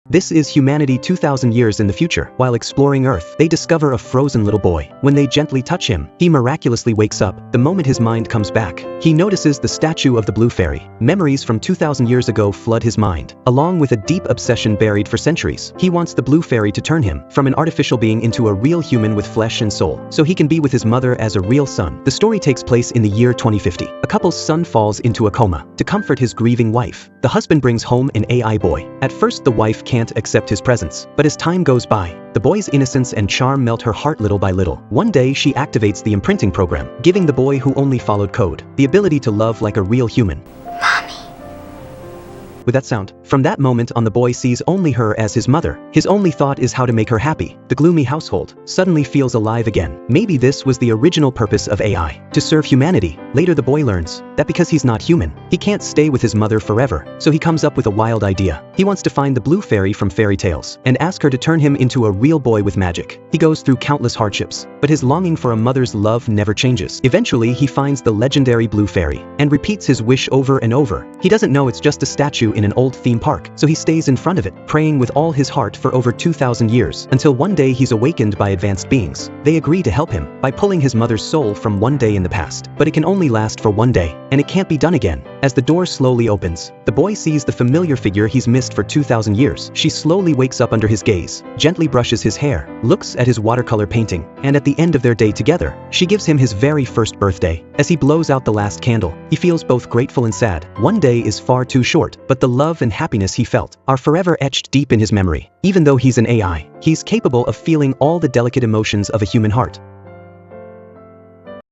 This is humanity 2,000 years in the future. While exploring Earth, they discover a frozen little boy. When they gently touch him, he miraculously wakes up. The moment his mind comes back, he notices the statue of the Blue Fairy. Memories from 2,000 years ago flood his mind, along with a deep obsession buried for centuries. He wants the Blue Fairy to turn him from an artificial being into a real human with flesh and soul, so he can be with his mother as a real son. The story takes place in the year 2050. A couple's son falls into a coma. To comfort his grieving wife, the husband brings home an AI boy. At first, the wife can't accept his presence, but as time goes by, the boy's innocence and charm melt her heart little by little. One day, she activates the imprinting program, giving the boy who only followed code the ability to love like a real human. With that sound, from that moment on, the boy sees only her as his mother. His only thought is how to make her happy. The gloomy household suddenly feels alive again. Maybe this was the original purpose of AI, to serve humanity. Later, the boy learns that because he's not human, he can't stay with his mother forever, so he comes up with a wild idea. He wants to find the Blue Fairy from fairy tales and ask her to turn him into a real boy with magic. He goes through countless hardships, but his longing for a mother's love never changes. Eventually, he finds the legendary Blue Fairy and repeats his wish over and over. He doesn't know it's just a statue in an old theme park, so he stays in front of it, praying with all his heart for over 2,000 years, until one day he's awakened by advanced beings. They agree to help him by pulling his mother's soul from one day in the past, but it can only last for one day, and it can't be done again. As the door slowly opens, the boy sees the familiar figure he's missed for 2,000 years. She slowly wakes up under his gaze, gently brushes his hair, looks at his watercolor painting, and at the end of their day together, she gives him his very first birthday. As he blows out the last candle, he feels both grateful and sad. One day is far too short, but the love and happiness he felt are forever etched deep in his memory. Even though he's an AI, he's capable of feeling all the delicate emotions of a human heart.